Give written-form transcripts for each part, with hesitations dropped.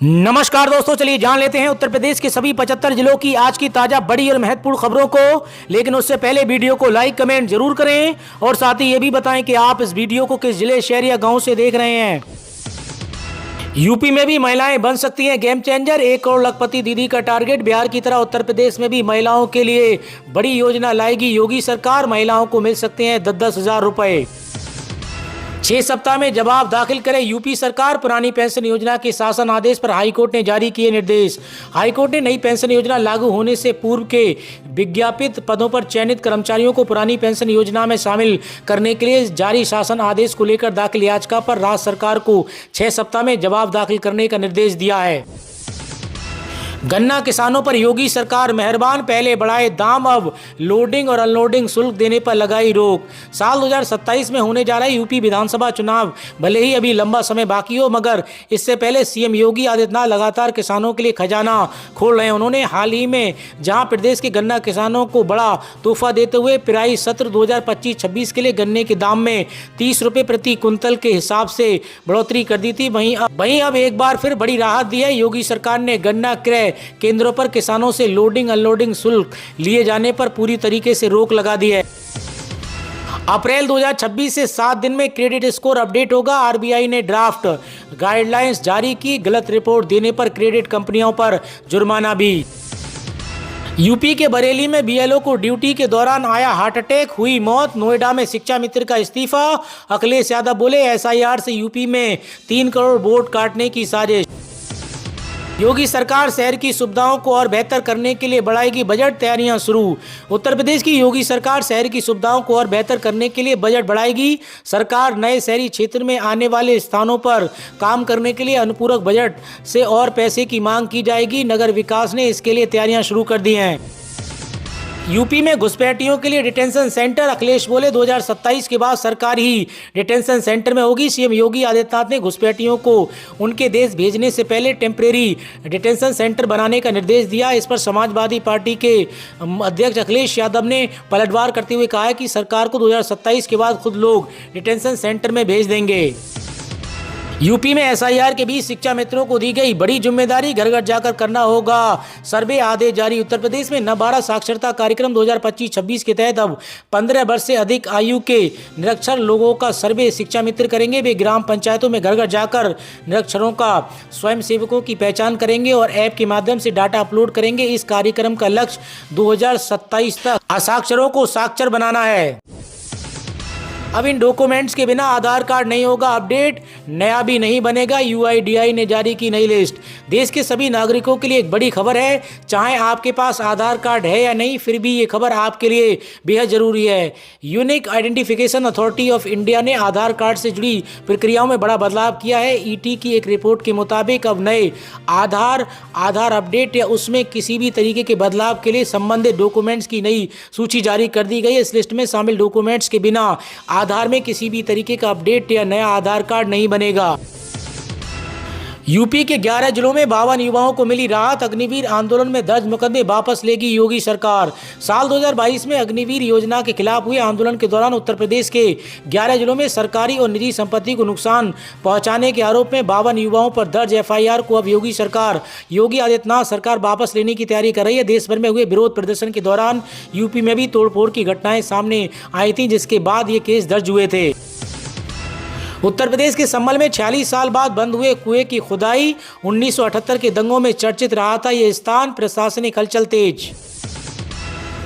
नमस्कार दोस्तों, चलिए जान लेते हैं उत्तर प्रदेश के सभी 75 जिलों की आज की ताजा बड़ी और महत्वपूर्ण खबरों को। लेकिन उससे पहले वीडियो को लाइक कमेंट जरूर करें और साथ ही ये भी बताएं कि आप इस वीडियो को किस जिले, शहर या गांव से देख रहे हैं। यूपी में भी महिलाएं बन सकती हैं गेम चेंजर, 1 करोड़ लखपति दीदी का टारगेट। बिहार की तरह उत्तर प्रदेश में भी महिलाओं के लिए बड़ी योजना लाएगी योगी सरकार। महिलाओं को मिल सकते हैं 10-10 हजार रुपए। 6 सप्ताह में जवाब दाखिल करे यूपी सरकार। पुरानी पेंशन योजना के शासन आदेश पर हाईकोर्ट ने जारी किए निर्देश। हाईकोर्ट ने नई पेंशन योजना लागू होने से पूर्व के विज्ञापित पदों पर चयनित कर्मचारियों को पुरानी पेंशन योजना में शामिल करने के लिए जारी शासन आदेश को लेकर दाखिल याचिका पर राज्य सरकार को 6 सप्ताह में जवाब दाखिल करने का निर्देश दिया है। गन्ना किसानों पर योगी सरकार मेहरबान, पहले बढ़ाए दाम, अब लोडिंग और अनलोडिंग शुल्क देने पर लगाई रोक। साल 2027 में होने जा रहे यूपी विधानसभा चुनाव भले ही अभी लंबा समय बाकी हो, मगर इससे पहले सीएम योगी आदित्यनाथ लगातार किसानों के लिए खजाना खोल रहे हैं। उन्होंने हाल ही में जहां प्रदेश के गन्ना किसानों को बड़ा तोहफा देते हुए पिराई सत्र 2025-26 के लिए गन्ने के दाम में 30 रुपये प्रति कुंतल के हिसाब से बढ़ोतरी कर दी थी, वहीं अब एक बार फिर बड़ी राहत दी है। योगी सरकार ने गन्ना क्रय केंद्रों पर किसानों से लोडिंग अनलोडिंग शुल्क लिए जाने पर पूरी तरीके से रोक लगा दी है। अप्रैल 2026 से 7 दिन में क्रेडिट स्कोर अपडेट होगा। आरबीआई ने ड्राफ्ट गाइडलाइंस जारी की। गलत रिपोर्ट देने पर क्रेडिट कंपनियों पर जुर्माना भी। यूपी के बरेली में बीएलओ को ड्यूटी के दौरान आया हार्ट अटैक, हुई मौत। नोएडा में शिक्षा मित्र का इस्तीफा। अखिलेश यादव बोले एसआईआर से यूपी में 3 करोड़ वोट काटने की साजिश। योगी सरकार शहर की सुविधाओं को और बेहतर करने के लिए बढ़ाएगी बजट, तैयारियां शुरू। उत्तर प्रदेश की योगी सरकार शहर की सुविधाओं को और बेहतर करने के लिए बजट बढ़ाएगी। सरकार नए शहरी क्षेत्र में आने वाले स्थानों पर काम करने के लिए अनुपूरक बजट से और पैसे की मांग की जाएगी। नगर विकास ने इसके लिए तैयारियां शुरू कर दी हैं। यूपी में घुसपैठियों के लिए डिटेंशन सेंटर। अखिलेश बोले 2027 के बाद सरकार ही डिटेंशन सेंटर में होगी। सीएम योगी आदित्यनाथ ने घुसपैठियों को उनके देश भेजने से पहले टेम्परेरी डिटेंशन सेंटर बनाने का निर्देश दिया। इस पर समाजवादी पार्टी के अध्यक्ष अखिलेश यादव ने पलटवार करते हुए कहा है कि सरकार को 2027 के बाद खुद लोग डिटेंशन सेंटर में भेज देंगे। यूपी में एसआईआर के बीच शिक्षा मित्रों को दी गई बड़ी जिम्मेदारी, घर घर जाकर करना होगा सर्वे, आदेश जारी। उत्तर प्रदेश में नबाड़ा साक्षरता कार्यक्रम 2025-26 के तहत अब 15 वर्ष से अधिक आयु के निरक्षर लोगों का सर्वे शिक्षा मित्र करेंगे। वे ग्राम पंचायतों में घर घर जाकर निरक्षरों का स्वयंसेवकों की पहचान करेंगे और ऐप के माध्यम से डाटा अपलोड करेंगे। इस कार्यक्रम का लक्ष्य 2027 तक असाक्षरों को साक्षर बनाना है। अब इन डॉक्यूमेंट्स के बिना आधार कार्ड नहीं होगा अपडेट, नया भी नहीं बनेगा। यूआईडीआई ने जारी की नई लिस्ट। देश के सभी नागरिकों के लिए एक बड़ी खबर है। चाहे आपके पास आधार कार्ड है या नहीं, फिर भी ये खबर आपके लिए बेहद जरूरी है। Unique identification authority of India ने आधार कार्ड से जुड़ी प्रक्रियाओं में बड़ा बदलाव किया है। ईटी की एक रिपोर्ट के मुताबिक अब नए आधार अपडेट या उसमें किसी भी तरीके के बदलाव के लिए संबंधित डॉक्यूमेंट्स की नई सूची जारी कर दी गई है। इस लिस्ट में शामिल डॉक्यूमेंट्स के बिना आधार में किसी भी तरीके का अपडेट या नया आधार कार्ड नहीं बनेगा। यूपी के 11 जिलों में 52 युवाओं को मिली राहत। अग्निवीर आंदोलन में दर्ज मुकदमे वापस लेगी योगी सरकार। साल 2022 में अग्निवीर योजना के खिलाफ हुए आंदोलन के दौरान उत्तर प्रदेश के 11 जिलों में सरकारी और निजी संपत्ति को नुकसान पहुंचाने के आरोप में 52 युवाओं पर दर्ज एफआईआर को अब योगी आदित्यनाथ सरकार वापस लेने की तैयारी कर रही है। देश भर में हुए विरोध प्रदर्शन के दौरान यूपी में भी तोड़फोड़ की घटनाएं सामने आई थी, जिसके बाद ये केस दर्ज हुए थे। उत्तर प्रदेश के संभल में 46 साल बाद बंद हुए कुएं की खुदाई। 1978 के दंगों में चर्चित रहा था यह स्थान। प्रशासनिक हलचल तेज।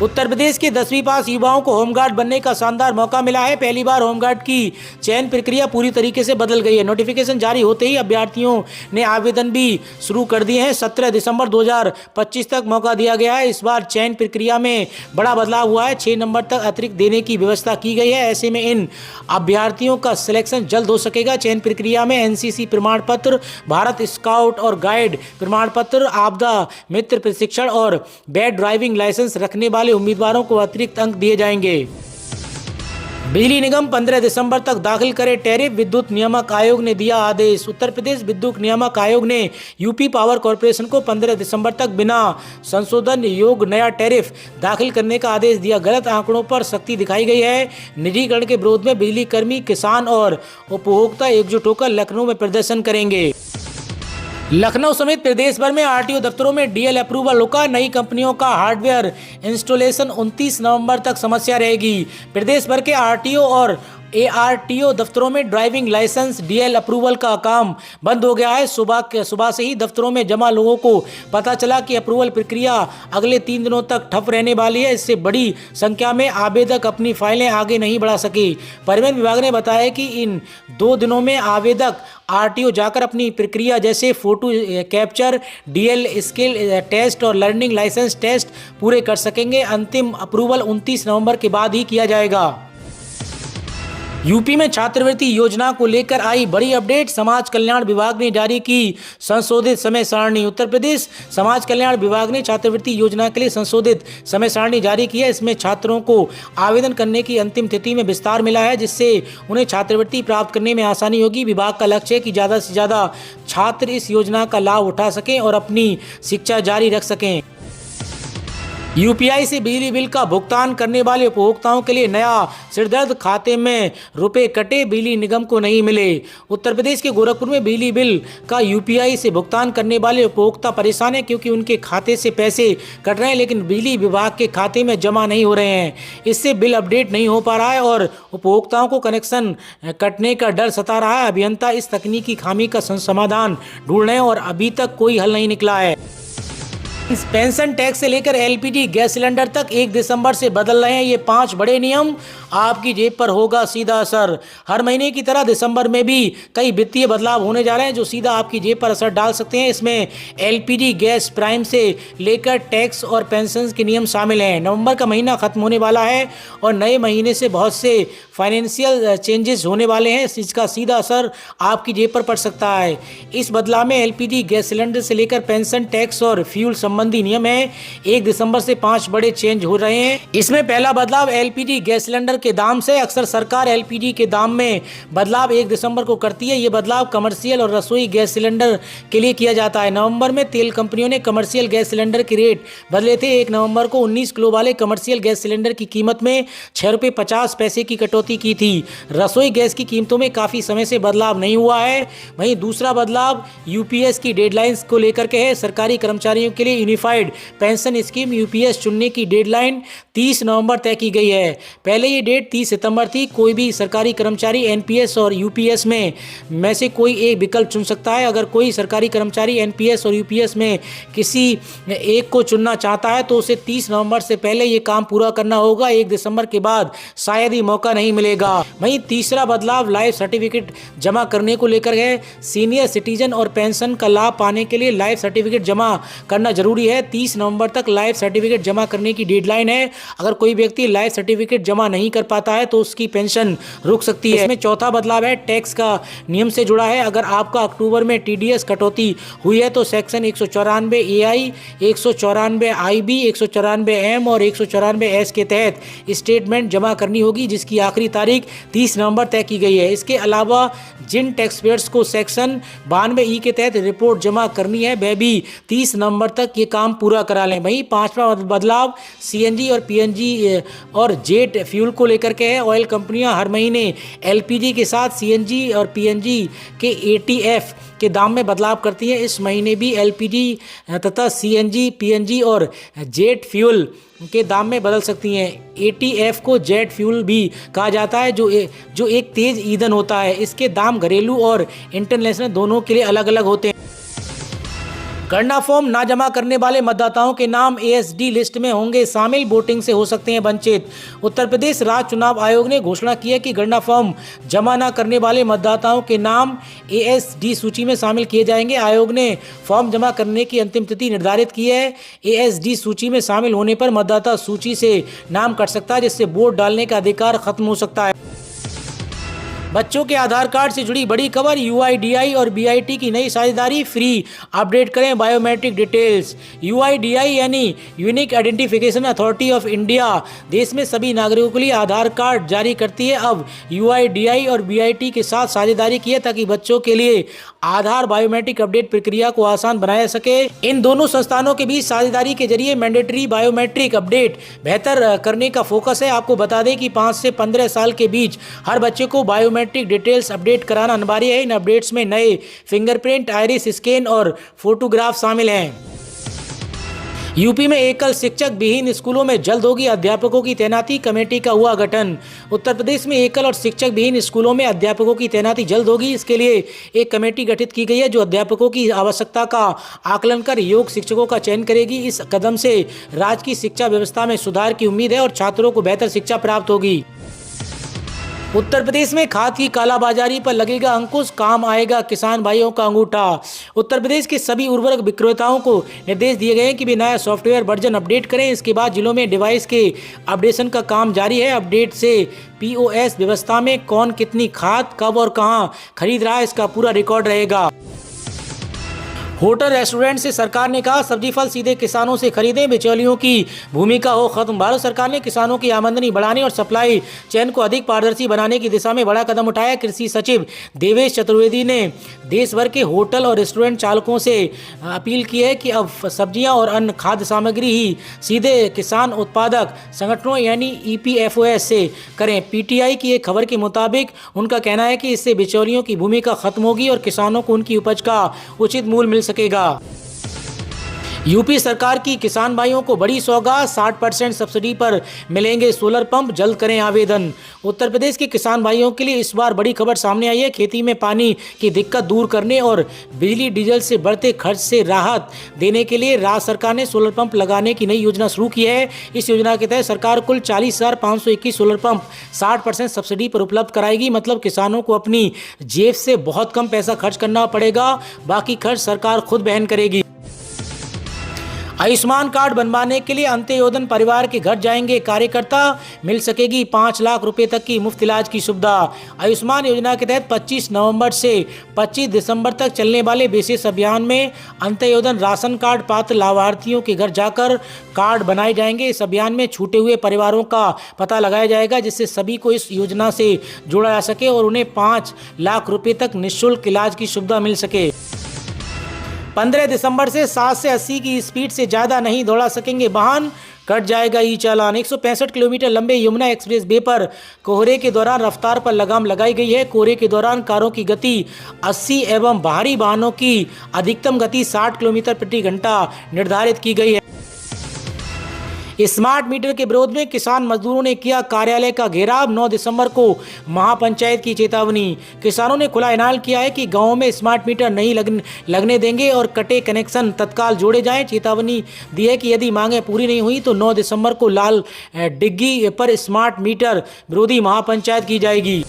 उत्तर प्रदेश के 10वीं पास युवाओं को होमगार्ड बनने का शानदार मौका मिला है। पहली बार होमगार्ड की चयन प्रक्रिया पूरी तरीके से बदल गई है। नोटिफिकेशन जारी होते ही अभ्यर्थियों ने आवेदन भी शुरू कर दिए हैं। 17 दिसंबर 2025 तक मौका दिया गया है। इस बार चयन प्रक्रिया में बड़ा बदलाव हुआ है। 6 नंबर तक अतिरिक्त देने की व्यवस्था की गई है। ऐसे में इन अभ्यर्थियों का सिलेक्शन जल्द हो सकेगा। चयन प्रक्रिया में एनसीसी प्रमाण पत्र, भारत स्काउट और गाइड प्रमाण पत्र, आपदा मित्र प्रशिक्षण और बैड ड्राइविंग लाइसेंस रखने वाले उम्मीदवारों को अतिरिक्त अंक दिए जाएंगे। बिजली निगम 15 दिसंबर तक दाखिल करे टैरिफ, विद्युत नियामक आयोग ने दिया आदेश। उत्तर प्रदेश विद्युत नियामक आयोग ने यूपी पावर कॉर्पोरेशन को 15 दिसंबर तक बिना संशोधन योग्य नया टैरिफ दाखिल करने का आदेश दिया। गलत आंकड़ों पर सख्ती दिखाई गई है। निजीकरण के विरोध में बिजली कर्मी, किसान और उपभोक्ता एकजुट होकर लखनऊ में प्रदर्शन करेंगे। लखनऊ समेत प्रदेश भर में आरटीओ दफ्तरों में डीएल अप्रूवल रुका। नई कंपनियों का हार्डवेयर इंस्टॉलेशन 29 नवंबर तक समस्या रहेगी। प्रदेश भर के आरटीओ और एआरटीओ दफ्तरों में ड्राइविंग लाइसेंस डीएल अप्रूवल का काम बंद हो गया है। सुबह से ही दफ्तरों में जमा लोगों को पता चला कि अप्रूवल प्रक्रिया अगले 3 दिनों तक ठप रहने वाली है। इससे बड़ी संख्या में आवेदक अपनी फाइलें आगे नहीं बढ़ा सके। परिवहन विभाग ने बताया कि इन 2 दिनों में आवेदक आरटीओ जाकर अपनी प्रक्रिया जैसे photo capture, DL skill test और लर्निंग लाइसेंस टेस्ट पूरे कर सकेंगे। अंतिम अप्रूवल 29 नवंबर के बाद ही किया जाएगा। यूपी में छात्रवृत्ति योजना को लेकर आई बड़ी अपडेट। समाज कल्याण विभाग ने जारी की संशोधित समय सारणी। उत्तर प्रदेश समाज कल्याण विभाग ने छात्रवृत्ति योजना के लिए संशोधित समय सारणी जारी की है। इसमें छात्रों को आवेदन करने की अंतिम तिथि में विस्तार मिला है, जिससे उन्हें छात्रवृत्ति प्राप्त करने में आसानी होगी। विभाग का लक्ष्य है कि ज़्यादा से ज़्यादा छात्र इस योजना का लाभ उठा सकें और अपनी शिक्षा जारी रख सकें। यूपीआई से बिजली बिल का भुगतान करने वाले उपभोक्ताओं के लिए नया सिरदर्द। खाते में रुपए कटे, बिजली निगम को नहीं मिले। उत्तर प्रदेश के गोरखपुर में बिजली बिल का यूपीआई से भुगतान करने वाले उपभोक्ता परेशान हैं, क्योंकि उनके खाते से पैसे कट रहे हैं लेकिन बिजली विभाग के खाते में जमा नहीं हो रहे हैं। इससे बिल अपडेट नहीं हो पा रहा है और उपभोक्ताओं को कनेक्शन कटने का डर सता रहा है। अभियंता इस तकनीकी खामी का समाधान ढूंढ रहे हैं और अभी तक कोई हल नहीं निकला है। इस पेंशन टैक्स से लेकर एलपीजी गैस सिलेंडर तक 1 दिसंबर से बदल रहे हैं ये 5 बड़े नियम। आपकी जेब पर होगा सीधा असर। हर महीने की तरह दिसंबर में भी कई वित्तीय बदलाव होने जा रहे हैं जो सीधा आपकी जेब पर असर डाल सकते हैं। इसमें एलपीजी गैस प्राइम से लेकर टैक्स और पेंशन के नियम शामिल हैं। नवंबर का महीना खत्म होने वाला है और नए महीने से बहुत से फाइनेंशियल चेंजेस होने वाले हैं, जिसका सीधा असर आपकी जेब पर पड़ सकता है। इस बदलाव में एलपीजी गैस सिलेंडर से लेकर पेंशन, टैक्स और फ्यूल संबंधी नियम है। 1 दिसंबर से 5 बड़े चेंज हो रहे हैं। इसमें पहला बदलाव एलपीजी गैस सिलेंडर के दाम से। अक्सर सरकार एलपीजी के दाम में बदलाव 1 दिसंबर को करती है। ये बदलाव कमर्शियल और रसोई गैस सिलेंडर के लिए किया जाता है। नवंबर में तेल कंपनियों ने कमर्शियल गैस सिलेंडर के रेट बदले थे। 1 नवंबर को 19 किलो वाले कमर्शियल गैस सिलेंडर की कीमत में 6 रुपये 50 पैसे की कटौती की थी। रसोई गैस की कीमतों में काफी समय से बदलाव नहीं हुआ है। वहीं दूसरा बदलाव यूपीएस की डेडलाइंस को लेकर के है। सरकारी कर्मचारियों के लिए यूनिफाइड पेंशन स्कीम यूपीएस चुनने की डेडलाइन 30 नवंबर तय की गई है। पहले ये डेट 30 सितंबर थी। कोई भी सरकारी कर्मचारी एनपीएस और यूपीएस में से कोई एक विकल्प चुन सकता है। अगर कोई सरकारी कर्मचारी एनपीएस और यूपीएस में किसी एक को चुनना चाहता है तो उसे 30 नवंबर से पहले ये काम पूरा करना होगा। 1 दिसंबर के बाद शायद ही मौका नहीं मिलेगा। वहीं तीसरा बदलाव लाइफ सर्टिफिकेट जमा करने को लेकर है। सीनियर सिटीजन और पेंशन का लाभ पाने के लिए लाइफ सर्टिफिकेट जमा करना जरूरी है। 30 नवंबर तक लाइफ सर्टिफिकेट जमा करने की डेडलाइन है। अगर कोई व्यक्ति लाइफ सर्टिफिकेट जमा नहीं कर पाता है तो उसकी पेंशन रुक सकती है। इसमें चौथा बदलाव है टैक्स का नियम से जुड़ा है। अगर आपका अक्टूबर में टीडीएस कटौती हुई है तो सेक्शन 194 एआई, 194 आईबी, 194 एम और 194 एस के तहत स्टेटमेंट जमा करनी होगी, जिसकी आखिरी तारीख 30 नवंबर तय की गई है। इसके अलावा जिन टैक्स पेयर्स को सेक्शन 92 ई के तहत रिपोर्ट जमा करनी है वह भी 30 नवंबर तक ये काम पूरा करा लें। वहीं पांचवा बदलाव सीएनजी और पीएनजी और जेट फ्यूल को लेकर के है। ऑयल कंपनियां हर महीने एलपीजी के साथ सीएनजी और पीएनजी के एटीएफ के दाम में बदलाव करती हैं। इस महीने भी एलपीजी तथा सीएनजी, पीएनजी और जेट फ्यूल के दाम में बदल सकती हैं। एटीएफ को जेट फ्यूल भी कहा जाता है, जो एक तेज ईंधन होता है। इसके दाम घरेलू और इंटरनेशनल दोनों के लिए अलग अलग होते हैं। गणना फॉर्म ना जमा करने वाले मतदाताओं के नाम एएसडी लिस्ट में होंगे शामिल, वोटिंग से हो सकते हैं वंचित। उत्तर प्रदेश राज्य चुनाव आयोग ने घोषणा की है कि गणना फॉर्म जमा न करने वाले मतदाताओं के नाम एएसडी सूची में शामिल किए जाएंगे। आयोग ने फॉर्म जमा करने की अंतिम तिथि निर्धारित की है। एएसडी सूची में शामिल होने पर मतदाता सूची से नाम कट सकता है, जिससे वोट डालने का अधिकार खत्म हो सकता है। बच्चों के आधार कार्ड से जुड़ी बड़ी खबर। यूआईडीआई और बीआईटी की नई साझेदारी। फ्री अपडेट करें बायोमेट्रिक डिटेल्स। यूआईडीआई यानी unique identification authority of India देश में सभी नागरिकों के लिए आधार कार्ड जारी करती है। अब यूआईडीआई और बीआईटी के साथ साझेदारी की है ताकि बच्चों के लिए आधार बायोमेट्रिक अपडेट प्रक्रिया को आसान बनाया सके। इन दोनों संस्थानों के बीच साझेदारी के जरिए मैंडेटरी बायोमेट्रिक अपडेट बेहतर करने का फोकस है। आपको बता दें कि 5 से 15 साल के बीच हर बच्चे को बायोमेट्रिक डिटेल्स अपडेट कराना अनिवार्य है। इन अपडेट्स में नए फिंगरप्रिंट, आइरिस स्कैन और फोटोग्राफ शामिल हैं। यूपी में एकल शिक्षक विहीन स्कूलों में जल्द होगी अध्यापकों की तैनाती, कमेटी का हुआ गठन। उत्तर प्रदेश में एकल और शिक्षक विहीन स्कूलों में अध्यापकों की तैनाती जल्द होगी। इसके लिए एक कमेटी गठित की गई है जो अध्यापकों की आवश्यकता का आकलन कर योग्य शिक्षकों का चयन करेगी। इस कदम से राज्य की शिक्षा व्यवस्था में सुधार की उम्मीद है और छात्रों को बेहतर शिक्षा प्राप्त होगी। उत्तर प्रदेश में खाद की कालाबाजारी पर लगेगा अंकुश, काम आएगा किसान भाइयों का अंगूठा। उत्तर प्रदेश के सभी उर्वरक विक्रेताओं को निर्देश दिए गए हैं कि वे नया सॉफ्टवेयर वर्जन अपडेट करें। इसके बाद जिलों में डिवाइस के अपडेशन का काम जारी है। अपडेट से पीओएस व्यवस्था में कौन कितनी खाद कब और कहां खरीद रहा है इसका पूरा रिकॉर्ड रहेगा। होटल रेस्टोरेंट से सरकार ने कहा सब्जी फल सीधे किसानों से खरीदें, बिचौलियों की भूमिका हो खत्म। भारत सरकार ने किसानों की आमदनी बढ़ाने और सप्लाई चेन को अधिक पारदर्शी बनाने की दिशा में बड़ा कदम उठाया। कृषि सचिव देवेश चतुर्वेदी ने देश भर के होटल और रेस्टोरेंट चालकों से अपील की है कि अब सब्जियां और अन्य खाद्य सामग्री ही सीधे किसान उत्पादक संगठनों यानी ईपीएफओएस से करें। पीटीआई की एक खबर के मुताबिक उनका कहना है कि इससे बिचौलियों की भूमिका खत्म होगी और किसानों को उनकी उपज का उचित मूल्य मिल सकेगा। यूपी सरकार की किसान भाइयों को बड़ी सौगात, 60% सब्सिडी पर मिलेंगे सोलर पंप, जल्द करें आवेदन। उत्तर प्रदेश के किसान भाइयों के लिए इस बार बड़ी खबर सामने आई है। खेती में पानी की दिक्कत दूर करने और बिजली डीजल से बढ़ते खर्च से राहत देने के लिए राज्य सरकार ने सोलर पंप लगाने की नई योजना शुरू की है। इस योजना के तहत सरकार कुल 40,521 सोलर पंप 60% सब्सिडी पर उपलब्ध कराएगी। मतलब किसानों को अपनी जेब से बहुत कम पैसा खर्च करना पड़ेगा, बाकी खर्च सरकार खुद वहन करेगी। आयुष्मान कार्ड बनवाने के लिए अंत्योदय परिवार के घर जाएंगे कार्यकर्ता, मिल सकेगी 5 लाख रुपए तक की मुफ्त इलाज की सुविधा। आयुष्मान योजना के तहत 25 नवंबर से 25 दिसंबर तक चलने वाले विशेष अभियान में अंत्योदय राशन कार्ड पात्र लाभार्थियों के घर जाकर कार्ड बनाए जाएंगे। इस अभियान में छूटे हुए परिवारों का पता लगाया जाएगा जिससे सभी को इस योजना से जोड़ा जा सके और उन्हें 5 लाख रुपए तक निःशुल्क इलाज की सुविधा मिल सके। 15 दिसंबर से 60 से 80 की स्पीड से ज़्यादा नहीं दौड़ा सकेंगे वाहन, कट जाएगा ई चालान। 165 किलोमीटर लंबे यमुना एक्सप्रेस वे पर कोहरे के दौरान रफ्तार पर लगाम लगाई गई है। कोहरे के दौरान कारों की गति 80 एवं भारी वाहनों की अधिकतम गति 60 किलोमीटर प्रति घंटा निर्धारित की गई है। स्मार्ट मीटर के विरोध में किसान मजदूरों ने किया कार्यालय का घेराव, 9 दिसंबर को महापंचायत की चेतावनी। किसानों ने खुला ऐलान किया है कि गांवों में स्मार्ट मीटर नहीं लगने देंगे और कटे कनेक्शन तत्काल जोड़े जाएं। चेतावनी दी है कि यदि मांगें पूरी नहीं हुई तो 9 दिसंबर को लाल डिग्गी पर स्मार्ट मीटर विरोधी महापंचायत की जाएगी।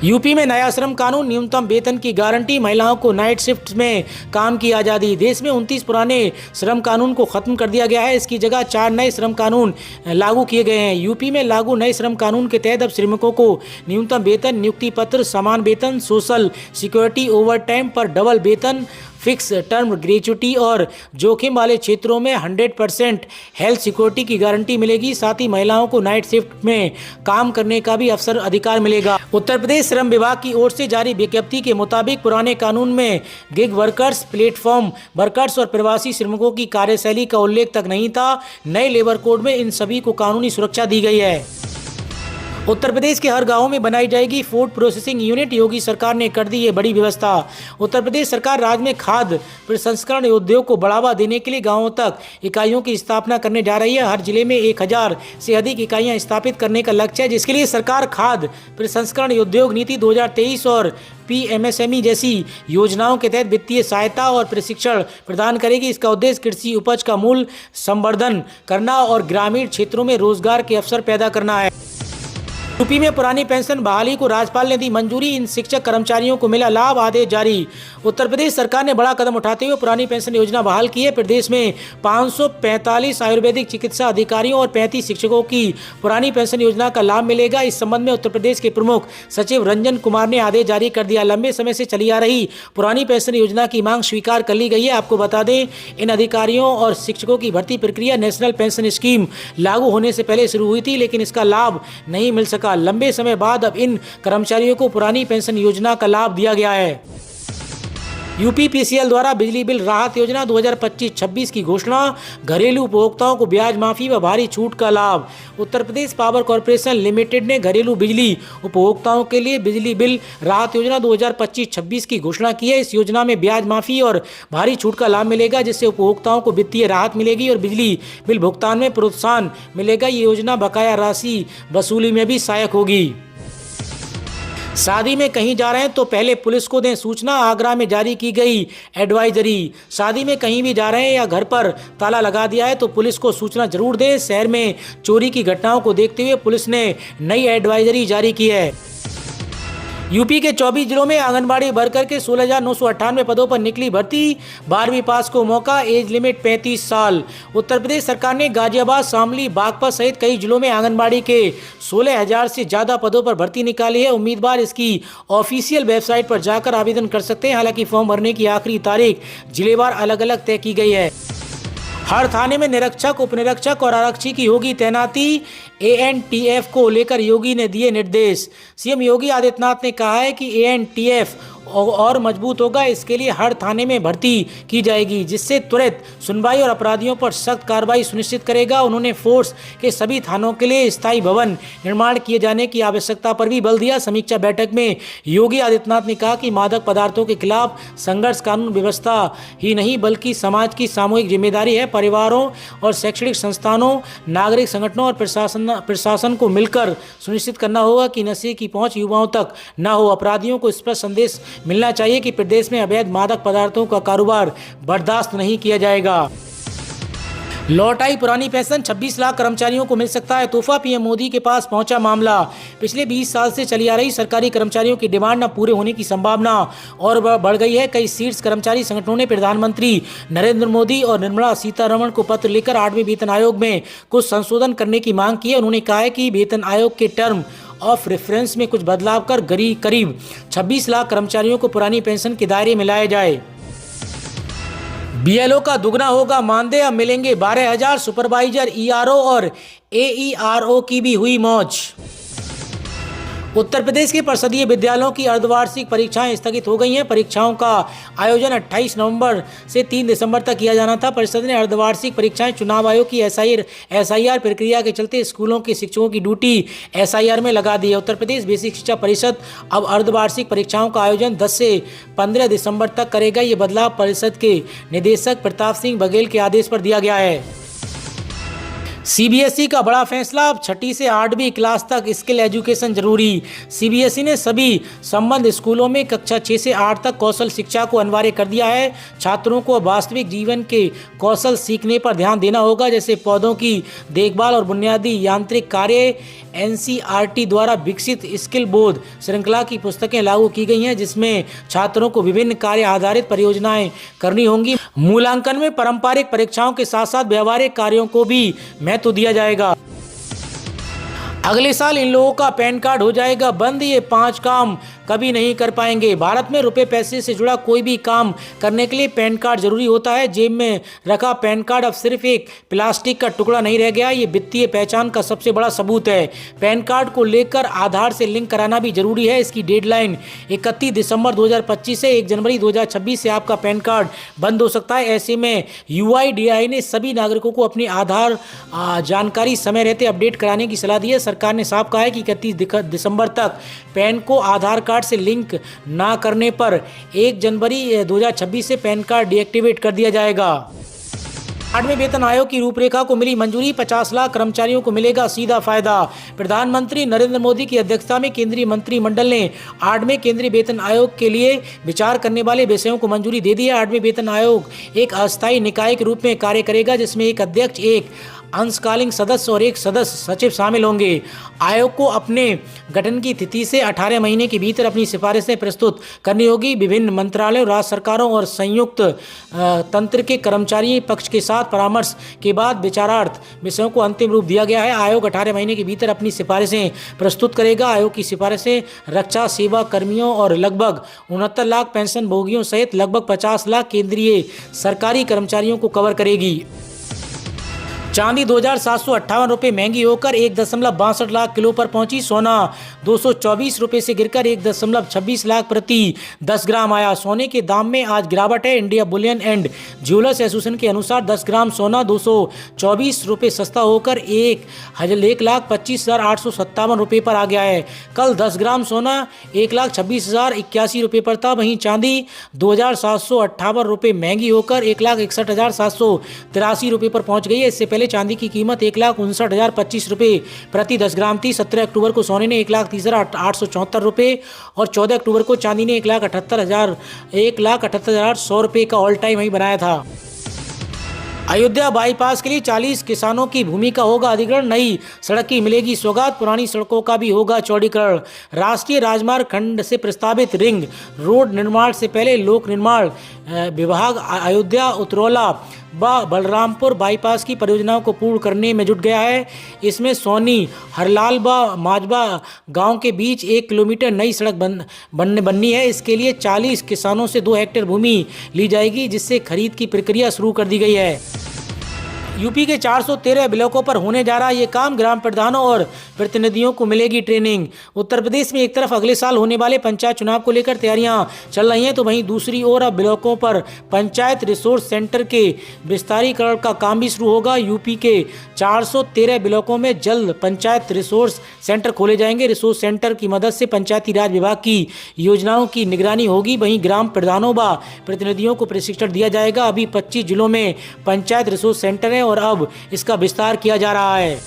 यूपी में नया श्रम कानून, न्यूनतम वेतन की गारंटी, महिलाओं को नाइट शिफ्ट में काम की आज़ादी। देश में 29 पुराने श्रम कानून को खत्म कर दिया गया है। इसकी जगह 4 नए श्रम कानून लागू किए गए हैं। यूपी में लागू नए श्रम कानून के तहत अब श्रमिकों को न्यूनतम वेतन, नियुक्ति पत्र, समान वेतन, सोशल सिक्योरिटी, ओवर टाइम पर डबल वेतन, फिक्स टर्म ग्रेच्युटी और जोखिम वाले क्षेत्रों में 100% हेल्थ सिक्योरिटी की गारंटी मिलेगी। साथ ही महिलाओं को नाइट शिफ्ट में काम करने का भी अवसर अधिकार मिलेगा। उत्तर प्रदेश श्रम विभाग की ओर से जारी विज्ञप्ति के मुताबिक पुराने कानून में गिग वर्कर्स, प्लेटफॉर्म वर्कर्स और प्रवासी श्रमिकों की कार्यशैली का उल्लेख तक नहीं था। नए लेबर कोड में इन सभी को कानूनी सुरक्षा दी गई है। उत्तर प्रदेश के हर गांव में बनाई जाएगी फूड प्रोसेसिंग यूनिट, योगी सरकार ने कर दी ये बड़ी व्यवस्था। उत्तर प्रदेश सरकार राज्य में खाद्य प्रसंस्करण उद्योग को बढ़ावा देने के लिए गांवों तक इकाइयों की स्थापना करने जा रही है। हर जिले में 1000 से अधिक इकाइयां स्थापित करने का लक्ष्य है, जिसके लिए सरकार खाद्य प्रसंस्करण उद्योग नीति 2023 और पीएमएसएमई जैसी योजनाओं के तहत वित्तीय सहायता और प्रशिक्षण प्रदान करेगी। इसका उद्देश्य कृषि उपज का मूल्य संवर्धन करना और ग्रामीण क्षेत्रों में रोजगार के अवसर पैदा करना है। यूपी में पुरानी पेंशन बहाली को राज्यपाल ने दी मंजूरी, इन शिक्षक कर्मचारियों को मिला लाभ, आदेश जारी। उत्तर प्रदेश सरकार ने बड़ा कदम उठाते हुए पुरानी पेंशन योजना बहाल की है। प्रदेश में 545 आयुर्वेदिक चिकित्सा अधिकारियों और 35 शिक्षकों की पुरानी पेंशन योजना का लाभ मिलेगा। इस संबंध में उत्तर प्रदेश के प्रमुख सचिव रंजन कुमार ने आदेश जारी कर दिया। लंबे समय से चली आ रही पुरानी पेंशन योजना की मांग स्वीकार कर ली गई है। आपको बता दें, इन अधिकारियों और शिक्षकों की भर्ती प्रक्रिया नेशनल पेंशन स्कीम लागू होने से पहले शुरू हुई थी, लेकिन इसका लाभ नहीं मिल सका। लंबे समय बाद अब इन कर्मचारियों को पुरानी पेंशन योजना का लाभ दिया गया है। यूपीपीसीएल द्वारा बिजली बिल राहत योजना 2025-26 की घोषणा, घरेलू उपभोक्ताओं को ब्याज माफी व भारी छूट का लाभ। Uttar Pradesh power corporation limited ने घरेलू बिजली उपभोक्ताओं के लिए बिजली बिल राहत योजना 2025-26 की घोषणा की है। इस योजना में ब्याज माफी और भारी छूट का लाभ मिलेगा, जिससे उपभोक्ताओं को वित्तीय राहत मिलेगी और बिजली बिल भुगतान में प्रोत्साहन मिलेगा। ये योजना बकाया राशि वसूली में भी सहायक होगी। शादी में कहीं जा रहे हैं तो पहले पुलिस को दें सूचना, आगरा में जारी की गई एडवाइजरी। शादी में कहीं भी जा रहे हैं या घर पर ताला लगा दिया है तो पुलिस को सूचना जरूर दें। शहर में चोरी की घटनाओं को देखते हुए पुलिस ने नई एडवाइजरी जारी की है। यूपी के 24 जिलों में आंगनबाड़ी वर्कर के 16,998 पदों पर निकली भर्ती, 12वीं पास को मौका, एज लिमिट 35 साल। उत्तर प्रदेश सरकार ने गाजियाबाद, शामली, बागपत सहित कई जिलों में आंगनबाड़ी के 16,000 से ज़्यादा पदों पर भर्ती निकाली है। उम्मीदवार इसकी ऑफिशियल वेबसाइट पर जाकर आवेदन कर सकते हैं। हालांकि फॉर्म भरने की आखिरी तारीख जिलेवार अलग अलग तय की गई है। हर थाने में निरीक्षक, उपनिरीक्षक और आरक्षी की होगी तैनाती। एएनटीएफ को लेकर योगी ने दिए निर्देश। सीएम योगी आदित्यनाथ ने कहा है कि एएनटीएफ और मजबूत होगा। इसके लिए हर थाने में भर्ती की जाएगी, जिससे त्वरित सुनवाई और अपराधियों पर सख्त कार्रवाई सुनिश्चित करेगा। उन्होंने फोर्स के सभी थानों के लिए स्थायी भवन निर्माण किए जाने की आवश्यकता पर भी बल दिया। समीक्षा बैठक में योगी आदित्यनाथ ने कहा कि मादक पदार्थों के खिलाफ संघर्ष कानून व्यवस्था ही नहीं बल्कि समाज की सामूहिक जिम्मेदारी है। परिवारों और शैक्षणिक संस्थानों, नागरिक संगठनों और प्रशासन को मिलकर सुनिश्चित करना होगा कि नशे की पहुंच युवाओं तक न हो। अपराधियों को स्पष्ट संदेश मिलना चाहिए कि प्रदेश में अवैध मादक पदार्थों का कारोबार बर्दाश्त नहीं किया जाएगा। लौट आई पुरानी पेंशन, 26 लाख कर्मचारियों को मिल सकता है तोहफा। पीएम मोदी के पास पहुंचा मामला। पिछले 20 साल से चली आ रही सरकारी कर्मचारियों की डिमांड न पूरे होने की संभावना और बढ़ गई है। कई शीर्ष कर्मचारी संगठनों ने प्रधानमंत्री नरेंद्र मोदी और निर्मला सीतारमण को पत्र लिखकर 8वें वेतन आयोग में कुछ संशोधन करने की मांग की है। उन्होंने कहा है कि वेतन आयोग के टर्म ऑफ रेफरेंस में कुछ बदलाव कर करीब 26 लाख कर्मचारियों को पुरानी पेंशन के दायरे में लाया जाए। बीएलओ का दुगना होगा मानदेय, अब मिलेंगे 12,000। सुपरवाइजर, ईआरओ और एईआरओ की भी हुई मौज। उत्तर प्रदेश के परिषदीय विद्यालयों की अर्धवार्षिक परीक्षाएं स्थगित हो गई हैं। परीक्षाओं का आयोजन 28 नवंबर से 3 दिसंबर तक किया जाना था। परिषद ने अर्धवार्षिक परीक्षाएं चुनाव आयोग की एसआईआर प्रक्रिया के चलते स्कूलों के शिक्षकों की ड्यूटी एसआईआर में लगा दी है। उत्तर प्रदेश बेसिक शिक्षा परिषद अब अर्धवार्षिक परीक्षाओं का आयोजन 10 से 15 दिसंबर तक करेगा। ये बदलाव परिषद के निदेशक प्रताप सिंह बघेल के आदेश पर दिया गया है। सीबीएसई का बड़ा फैसला, अब 6ठी से 8वीं क्लास तक स्किल एजुकेशन जरूरी। सीबीएसई ने सभी संबद्ध स्कूलों में कक्षा 6 से 8 तक कौशल शिक्षा को अनिवार्य कर दिया है। छात्रों को वास्तविक जीवन के कौशल सीखने पर ध्यान देना होगा, जैसे पौधों की देखभाल और बुनियादी यांत्रिक कार्य। एनसीईआरटी द्वारा विकसित स्किल बोध श्रृंखला की पुस्तकें लागू की गई हैं, जिसमें छात्रों को विभिन्न कार्य आधारित परियोजनाएं करनी होंगी। मूल्यांकन में पारंपरिक परीक्षाओं के साथ साथ व्यवहारिक कार्यों को भी महत्व दिया जाएगा। अगले साल इन लोगों का पैन कार्ड हो जाएगा बंद, ये 5 काम कभी नहीं कर पाएंगे। भारत में रुपए पैसे से जुड़ा कोई भी काम करने के लिए पैन कार्ड जरूरी होता है। जेब में रखा पैन कार्ड अब सिर्फ एक प्लास्टिक का टुकड़ा नहीं रह गया, ये वित्तीय पहचान का सबसे बड़ा सबूत है। पैन कार्ड को लेकर आधार से लिंक कराना भी जरूरी है। इसकी डेडलाइन 31 दिसंबर 2025 से 1 जनवरी 2026 से आपका पैन कार्ड बंद हो सकता है। ऐसे में यूआईडीएआई ने सभी नागरिकों को अपनी आधार जानकारी समय रहते अपडेट कराने की सलाह दी है। सरकार ने साफ कहा है कि 31 दिसंबर तक पैन को आधार कार्ड से लिंक ना करने पर 1 जनवरी 2026 से पैन कार्ड डीएक्टिवेट कर दिया जाएगा। 8वें वेतन आयोग की रूपरेखा को मिली मंजूरी, 50 लाख कर्मचारियों को मिलेगा सीधा फायदा। प्रधानमंत्री नरेंद्र मोदी की अध्यक्षता में केंद्रीय मंत्रिमंडल ने 8वें केंद्रीय वेतन आयोग के लिए विचार करने वाले विषयों को मंजूरी दे दी है। 8वें वेतन आयोग एक अस्थायी निकाय के रूप में कार्य करेगा, जिसमें एक अध्यक्ष, एक अंशकालीन सदस्य और एक सदस्य सचिव शामिल होंगे। आयोग को अपने गठन की तिथि से 18 महीने के भीतर अपनी सिफारिशें प्रस्तुत करनी होगी। विभिन्न मंत्रालयों, राज्य सरकारों और संयुक्त तंत्र के कर्मचारी पक्ष के साथ परामर्श के बाद विचारार्थ विषयों को अंतिम रूप दिया गया है। आयोग 18 महीने के भीतर अपनी सिफारिशें प्रस्तुत करेगा। आयोग की सिफारिशें रक्षा सेवा कर्मियों और लगभग 69 लाख पेंशन भोगियों सहित लगभग 50 लाख केंद्रीय सरकारी कर्मचारियों को कवर करेगी। चांदी 2,758 रुपये महंगी होकर 1.62 लाख किलो पर पहुंची। सोना 224 रुपये से गिरकर 1.26 लाख प्रति 10 ग्राम आया। सोने के दाम में आज गिरावट है। India Boolean and jewellers association के अनुसार 10 ग्राम सोना 224 रुपये सस्ता होकर 1,25,857 रुपये पर आ गया है। कल 10 ग्राम सोना 1,26,081 रुपये पर था। वहीं चांदी 2,758 रुपये महंगी होकर 1,61,783 रुपये पर पहुंच गई है। इससे पहले चांदी की कीमत 1,59,025 रुपये प्रति 10 ग्राम थी। 17 अक्टूबर को सोने ने 1,30,874 रुपये और 14 अक्टूबर को चांदी ने 1,78,100 रुपये का ऑल टाइम हाई बनाया था। अयोध्या बाईपास के लिए 40 किसानों की भूमि का होगा अधिग्रहण। नई सड़क की मिलेगी सौगात, पुरानी सड़कों का भी होगा चौड़ीकरण। राष्ट्रीय राजमार्ग खंड से प्रस्तावित रिंग रोड निर्माण से पहले लोक निर्माण विभाग अयोध्या, उतरौला व बलरामपुर बाईपास की परियोजनाओं को पूर्ण करने में जुट गया है। इसमें सोनी, हरलाल व माजबा गांव के बीच 1 किलोमीटर नई सड़क बननी है। इसके लिए 40 किसानों से 2 हेक्टेयर भूमि ली जाएगी, जिससे खरीद की प्रक्रिया शुरू कर दी गई है। यूपी के 413 ब्लॉकों पर होने जा रहा ये काम, ग्राम प्रधानों और प्रतिनिधियों को मिलेगी ट्रेनिंग। उत्तर प्रदेश में एक तरफ अगले साल होने वाले पंचायत चुनाव को लेकर तैयारियां चल रही हैं, तो वहीं दूसरी ओर अब ब्लॉकों पर पंचायत रिसोर्स सेंटर के विस्तारीकरण का काम भी शुरू होगा। यूपी के 413 ब्लॉकों में जल्द पंचायत रिसोर्स सेंटर खोले जाएंगे। रिसोर्स सेंटर की मदद से पंचायती राज विभाग की योजनाओं की निगरानी होगी। वहीं ग्राम प्रधानों व प्रतिनिधियों को प्रशिक्षण दिया जाएगा। अभी 25 जिलों में पंचायत रिसोर्स सेंटर है और अब इसका विस्तार किया जा रहा है।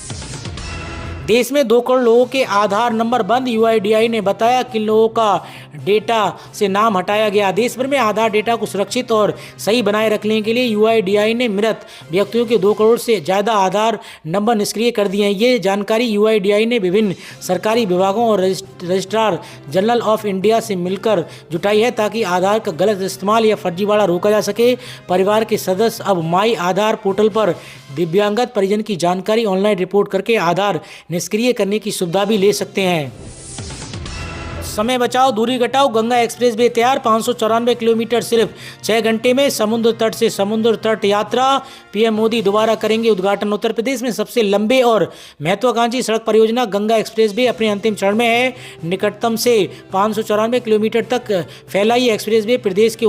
देश में 2 करोड़ लोगों के आधार नंबर बंद। यूआईडीआई ने बताया कि लोगों का डेटा से नाम हटाया गया। देश भर में आधार डेटा को सुरक्षित और सही बनाए रखने के लिए यूआईडीआई ने मृत व्यक्तियों के 2 करोड़ से ज़्यादा आधार नंबर निष्क्रिय कर दिए हैं। ये जानकारी यूआईडीआई ने विभिन्न सरकारी विभागों और रजिस्ट्रार जनरल ऑफ इंडिया से मिलकर जुटाई है, ताकि आधार का गलत इस्तेमाल या फर्जीवाड़ा रोका जा सके। परिवार के सदस्य अब माई आधार पोर्टल पर दिव्यांगत परिजन की जानकारी ऑनलाइन रिपोर्ट करके आधार निष्क्रिय करने की सुविधा भी ले सकते हैं। समय बचाओ, दूरी घटाओ, गंगा एक्सप्रेस वे तैयार। 594 किलोमीटर सिर्फ 6 घंटे में समुद्र तट से समुद्र तट यात्रा। पीएम मोदी दोबारा करेंगे उद्घाटन। उत्तर प्रदेश में सबसे लंबे और महत्वाकांक्षी सड़क परियोजना गंगा एक्सप्रेस वे अपने अंतिम चरण में है। निकटतम से 594 किलोमीटर तक फैला ये एक्सप्रेस वे प्रदेश के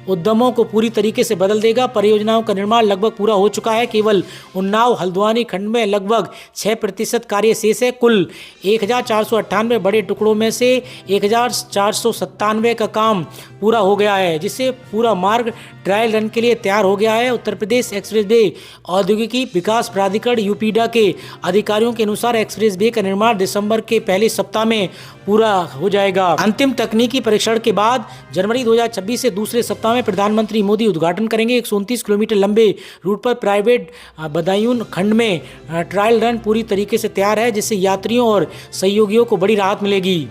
उद्यमों को पूरी तरीके से बदल देगा। परियोजनाओं का निर्माण लगभग पूरा हो चुका है। केवल उन्नाव हल्द्वानी खंड में लगभग 6% कार्य शेष है। कुल 1,498 बड़े टुकड़ों में से 1,497 का काम पूरा हो गया है, जिससे पूरा मार्ग ट्रायल रन के लिए तैयार हो गया है। उत्तर प्रदेश एक्सप्रेस वे औद्योगिकी विकास प्राधिकरण यूपीडा के अधिकारियों के अनुसार एक्सप्रेस वे का निर्माण दिसंबर के पहले सप्ताह में पूरा हो जाएगा। अंतिम तकनीकी परीक्षण के बाद जनवरी 2026 से दूसरे सप्ताह में प्रधानमंत्री मोदी उद्घाटन करेंगे। 129 किलोमीटर लंबे रूट पर प्राइवेट बदायूं खंड में ट्रायल रन पूरी तरीके से तैयार है, जिससे यात्रियों और सहयोगियों को बड़ी राहत मिलेगी।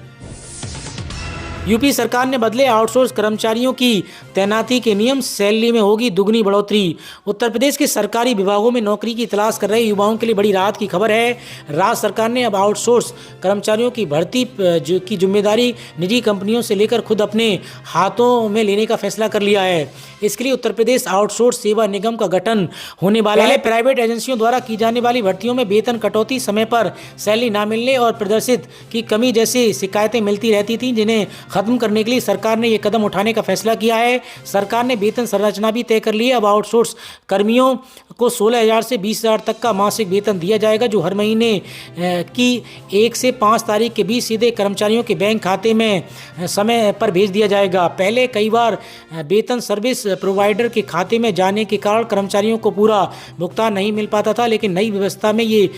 यूपी सरकार ने बदले आउटसोर्स कर्मचारियों की तैनाती के नियम। सैलरी में होगी दुगनी बढ़ोतरी। उत्तर प्रदेश के सरकारी विभागों में नौकरी की तलाश कर रहे युवाओं के लिए बड़ी राहत की खबर है। राज्य सरकार ने अब आउटसोर्स कर्मचारियों की भर्ती की जिम्मेदारी निजी कंपनियों से लेकर खुद अपने हाथों में लेने का फैसला कर लिया है। इसके लिए उत्तर प्रदेश आउटसोर्स सेवा निगम का गठन होने वाला है। प्राइवेट एजेंसियों द्वारा की जाने वाली भर्तियों में वेतन कटौती, समय पर सैलरी न मिलने और प्रदर्शित की कमी जैसी शिकायतें मिलती रहती थीं, जिन्हें खत्म करने के लिए सरकार ने ये कदम उठाने का फैसला किया है। सरकार ने वेतन संरचना भी तय कर ली है। अब आउटसोर्स कर्मियों को 16,000 से 20,000 तक का मासिक वेतन दिया जाएगा, जो हर महीने की 1 से 5 तारीख के बीच सीधे कर्मचारियों के बैंक खाते में समय पर भेज दिया जाएगा। पहले कई बार वेतन सर्विस प्रोवाइडर के खाते में जाने के कारण कर्मचारियों को पूरा भुगतान नहीं मिल पाता था, लेकिन नई व्यवस्था में ये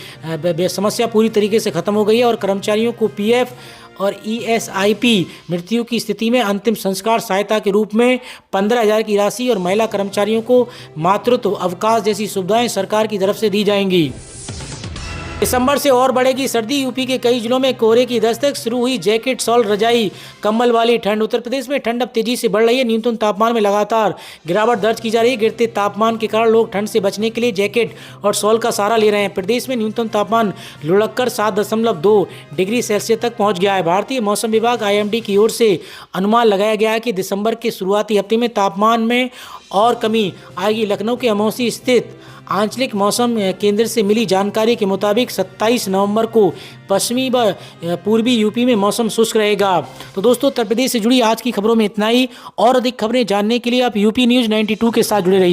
समस्या पूरी तरीके से खत्म हो गई है और कर्मचारियों को पीएफ और ईएसआईपी मृत्यु की स्थिति में अंतिम संस्कार सहायता के रूप में 15,000 की राशि और महिला कर्मचारियों को मातृत्व अवकाश जैसी सुविधाएं सरकार की तरफ से दी जाएंगी। दिसंबर से और बढ़ेगी सर्दी। यूपी के कई जिलों में कोहरे की दस्तक, शुरू हुई जैकेट, शॉल, रजाई, कंबल वाली ठंड। उत्तर प्रदेश में ठंड अब तेजी से बढ़ रही है। न्यूनतम तापमान में लगातार गिरावट दर्ज की जा रही है। गिरते तापमान के कारण लोग ठंड से बचने के लिए जैकेट और शॉल का सहारा ले रहे हैं। प्रदेश में न्यूनतम तापमान लुढ़ककर 7.2 डिग्री सेल्सियस तक पहुंच गया है। भारतीय मौसम विभाग IMD की ओर से अनुमान लगाया गया है कि दिसंबर के शुरुआती हफ्ते में तापमान में और कमी आएगी। लखनऊ के अमौसी स्थित आंचलिक मौसम केंद्र से मिली जानकारी के मुताबिक 27 नवंबर को पश्चिमी व पूर्वी यूपी में मौसम शुष्क रहेगा। तो दोस्तों उत्तर प्रदेश से जुड़ी आज की खबरों में इतना ही। और अधिक खबरें जानने के लिए आप यूपी न्यूज़ 92 के साथ जुड़े रहिए।